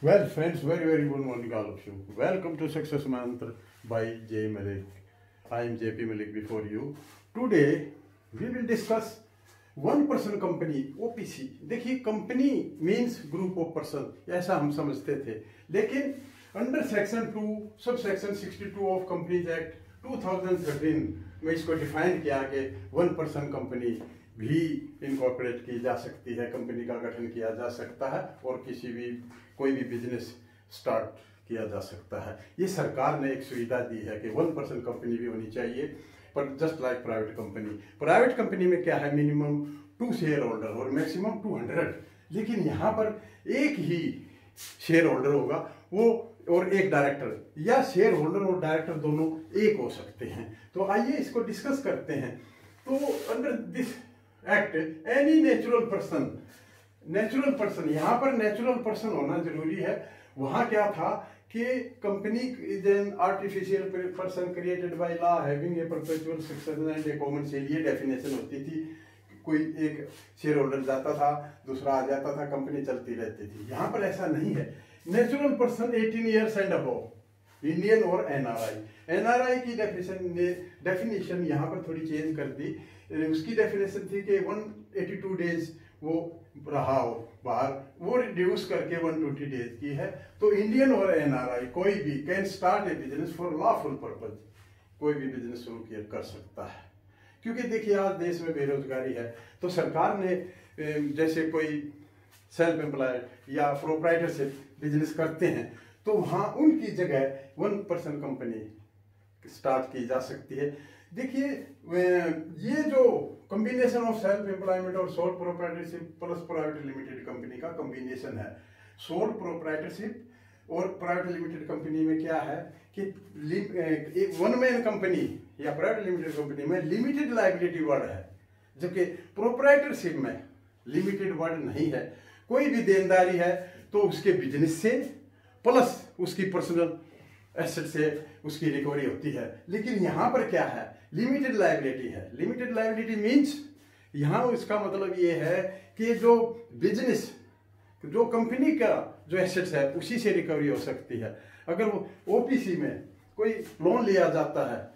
Well, friends, very good morning, all of you. Welcome to Success Mantra by J. Malik. I am JP Malik before you. Today, we will discuss one person company, OPC. देखिए, company means group of person, ऐसा हम समझते थे, लेकिन under section 2 sub section 62 of companies act 2013 में इसको define किया कि वन पर्सन कंपनी भी इनकॉर्पोरेट की जा सकती है, कंपनी का गठन किया जा सकता है और कोई भी बिजनेस स्टार्ट किया जा सकता है। ये सरकार ने एक सुविधा दी है कि वन पर्सन कंपनी भी होनी चाहिए, पर जस्ट लाइक प्राइवेट कंपनी में क्या है, मिनिमम 2 शेयर होल्डर और मैक्सिमम 200, लेकिन यहाँ पर एक ही शेयर होल्डर होगा वो और एक डायरेक्टर, या शेयर होल्डर और डायरेक्टर दोनों एक हो सकते हैं। तो आइए इसको डिस्कस करते हैं। तो under this act any natural person, यहाँ पर नेचुरल पर्सन होना जरूरी है। वहां क्या था कि company is an artificial person created by law having a perpetual succession and A common share, ये डेफिनेशन होती थी। कोई एक शेयर होल्डर जाता था, दूसरा आ जाता था, कंपनी चलती रहती थी। यहाँ पर ऐसा नहीं है। Natural person 18 years and above, Indian और एनआरआई की डेफिनेशन यहाँ पर थोड़ी चेंज कर दी। उसकी डेफिनेशन थी कि 182 डेज वो रहा हो बाहर, वो रिड्यूस करके 120 डेज की है। तो इंडियन और एनआरआई कोई भी can start a business for lawful purpose, कोई भी बिजनेस शुरू कर सकता है। क्योंकि देखिए आज देश में बेरोजगारी है, तो सरकार ने जैसे कोई सेल्फ एम्प्लॉयड या प्रोप्राइटरशिप बिजनेस करते हैं तो वहाँ उनकी जगह वन पर्सन कंपनी स्टार्ट की जा सकती है। देखिए ये जो कॉम्बिनेशन ऑफ सेल्फ एम्प्लॉयमेंट और sole proprietorship plus private limited company का कॉम्बिनेशन है। सोल प्रोप्राइटरशिप और प्राइवेट लिमिटेड कंपनी में क्या है कि वन मैन कंपनी या प्राइवेट लिमिटेड कंपनी में लिमिटेड लायबिलिटी वर्ड है, जबकि प्रोप्राइटरशिप में लिमिटेड वर्ड नहीं है। कोई भी देनदारी है तो उसके बिजनेस से प्लस उसकी पर्सनल एसेट से उसकी रिकवरी होती है। लेकिन यहाँ पर क्या है, लिमिटेड लायबिलिटी है। लिमिटेड लायबिलिटी मीन्स यहाँ इसका मतलब ये है कि जो बिजनेस, जो कंपनी का जो एसेट्स है उसी से रिकवरी हो सकती है। अगर वो ओपीसी में कोई लोन लिया जाता है,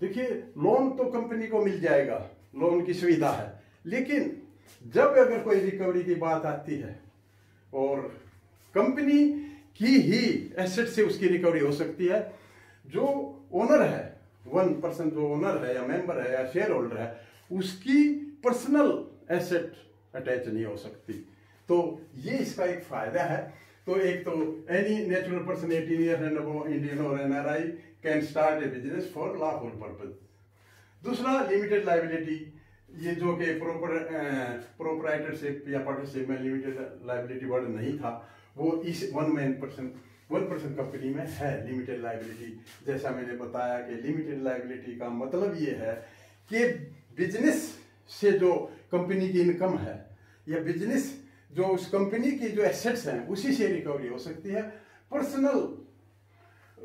देखिए लोन तो कंपनी को मिल जाएगा, लोन की सुविधा है, लेकिन जब अगर कोई रिकवरी की बात आती है और कंपनी की ही एसेट से उसकी रिकवरी हो सकती है, जो ओनर है, वन पर्सन जो ओनर है या मेंबर है या शेयर होल्डर है, उसकी पर्सनल एसेट अटैच नहीं हो सकती। तो ये इसका एक फायदा है। तो एक तो any natural person 18 year and above, Indian और NRI can start a business for lawful purpose. दूसरा लिमिटेड लायबिलिटी, ये जो कि प्रोप्राइटरशिप या पार्टनरशिप में लिमिटेड लायबिलिटी वर्ड नहीं था, वो इस वन पर्सन कंपनी में है लिमिटेड लायबिलिटी। जैसा मैंने बताया कि लिमिटेड लायबिलिटी का मतलब ये है कि बिजनेस से जो कंपनी की इनकम है या बिजनेस जो उस कंपनी की जो एसेट्स हैं उसी से रिकवरी हो सकती है। पर्सनल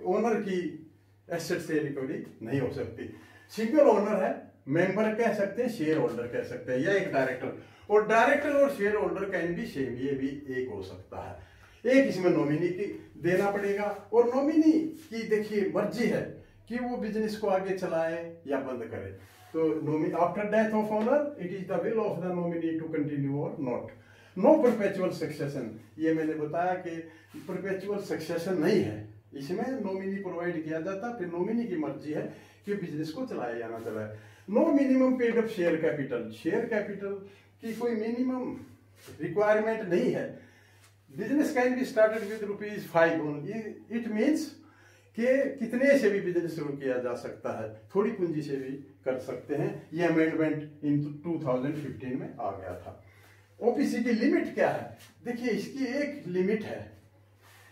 ओनर की एसेट से रिकवरी नहीं हो सकती। सिंगल ओनर है, मेंबर कह सकते हैं, शेयर होल्डर कह सकते हैं, या एक डायरेक्टर, और डायरेक्टर और शेयर होल्डर कैन भी सेम, ये भी एक हो सकता है। एक इसमें नॉमिनी की देना पड़ेगा, और नॉमिनी की देखिए मर्जी है कि वो बिजनेस को आगे चलाए या बंद करे। तो after death of owner it is the will of the nominee to continue or not. No perpetual succession, ये मैंने बताया कि परपेचुअल सक्सेशन नहीं है, इसमें नॉमिनी प्रोवाइड किया जाता, फिर नॉमिनी की मर्जी है कि बिजनेस को चलाया या ना चलाए। No minimum paid up share capital, share capital की कोई मिनिमम रिक्वायरमेंट नहीं है। Business can be started with ₹5 only, it means कि कितने से भी बिजनेस शुरू किया जा सकता है, थोड़ी पूंजी से भी कर सकते हैं। ये अमेंडमेंट इन 2015 में आ गया था। ओपीसी की लिमिट क्या है, देखिए इसकी एक लिमिट है।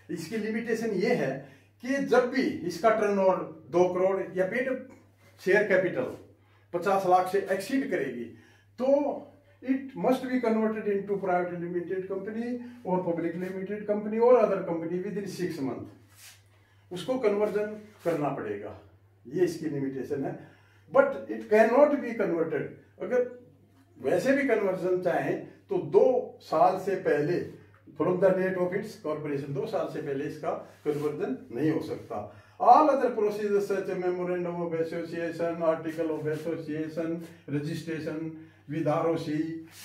इसकी लिमिटेशन ये है कि जब भी इसका टर्नओवर 2 करोड़ या पेड शेयर कैपिटल 50 लाख से एक्सीड करेगी तो it must be converted into private limited company और पब्लिक लिमिटेड कंपनी और other company with in 6 month उसको कन्वर्जन करना पड़ेगा। ये इसकी लिमिटेशन है। But it can not be converted, अगर वैसे भी कन्वर्जन चाहें तो 2 साल से पहले from the date of its corporation, 2 साल से पहले इसका कन्वर्जन नहीं हो सकता। All other procedures such memorandum of association, article of association, registration with ROC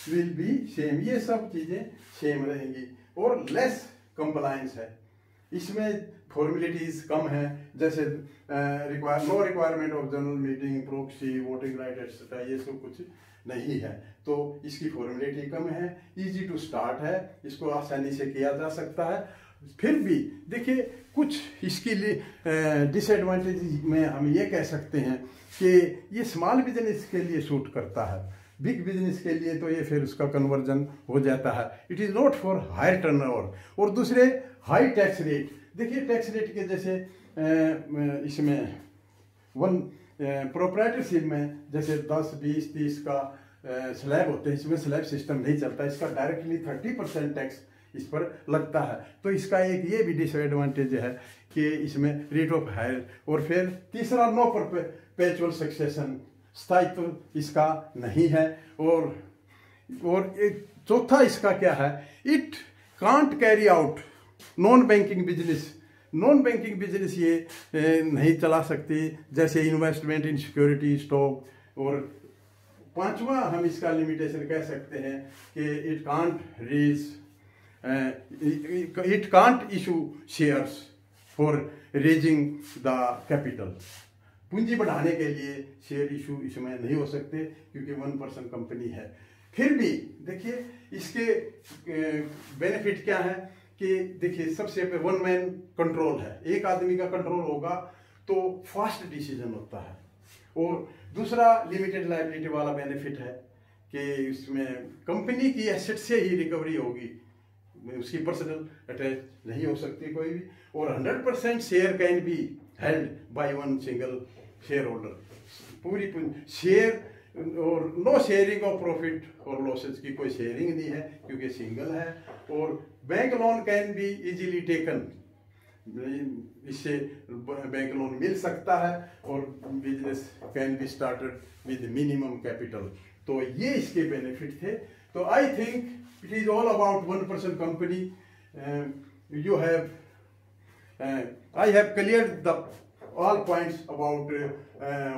will be same, ये सब चीजें सेम रहेंगी और लेस कंप्लायंस है इसमें, फॉर्मेलिटीज कम है, जैसे no requirement of general meeting, proxy, voting right etcetera, ये सब कुछ नहीं है। तो इसकी फॉर्मेलिटी कम है, इजी टू स्टार्ट है, इसको आसानी से किया जा सकता है। फिर भी देखिए कुछ इसके लिए डिसएडवांटेज में हम ये कह सकते हैं कि ये स्मॉल बिजनेस के लिए सूट करता है, बिग बिजनेस के लिए तो ये फिर उसका कन्वर्जन हो जाता है। It is not for higher turnover. और दूसरे हाई टैक्स रेट, देखिए टैक्स रेट के जैसे इसमें प्रोप्राइटरशिप में जैसे 10, 20, 30 का स्लैब होते हैं, इसमें स्लैब सिस्टम नहीं चलता, इसका डायरेक्टली 30% टैक्स इस पर लगता है। तो इसका एक ये भी डिसएडवांटेज है कि इसमें रेट ऑफ हायर। और फिर तीसरा नो परपेचुअल सक्सेशन, स्थायित्व इसका नहीं है। और एक चौथा इसका क्या है, it can't carry out non banking business, non banking business ये नहीं चला सकती, जैसे इन्वेस्टमेंट इन सिक्योरिटी स्टॉक। और पांचवा हम इसका लिमिटेशन कह सकते हैं कि it can't issue shares for raising the capital, पूंजी बढ़ाने के लिए शेयर इशू इसमें नहीं हो सकते क्योंकि 1% कंपनी है। फिर भी देखिए इसके बेनिफिट क्या है कि देखिए सबसे पहले 1 मैन कंट्रोल है, एक आदमी का कंट्रोल होगा तो फास्ट डिसीजन होता है। और दूसरा लिमिटेड लायबिलिटी वाला बेनिफिट है कि इसमें कंपनी की एसेट से ही रिकवरी होगी, उसकी पर्सनल अटैच नहीं हो सकती कोई भी। और 100% share can be held by one single share holder, पूरी शेयर। और नो शेयरिंग ऑफ प्रॉफिट और लॉसेज की कोई शेयरिंग नहीं है क्योंकि सिंगल है। और bank loan can be easily taken, इससे बैंक लोन मिल सकता है। और business can be started with minimum capital. तो ये इसके बेनिफिट थे। तो I think it is all about 1% company. You have I have cleared the all points about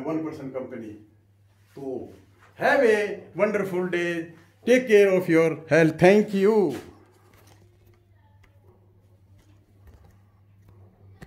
1% company. So have a wonderful day. Take care of your health. Thank you.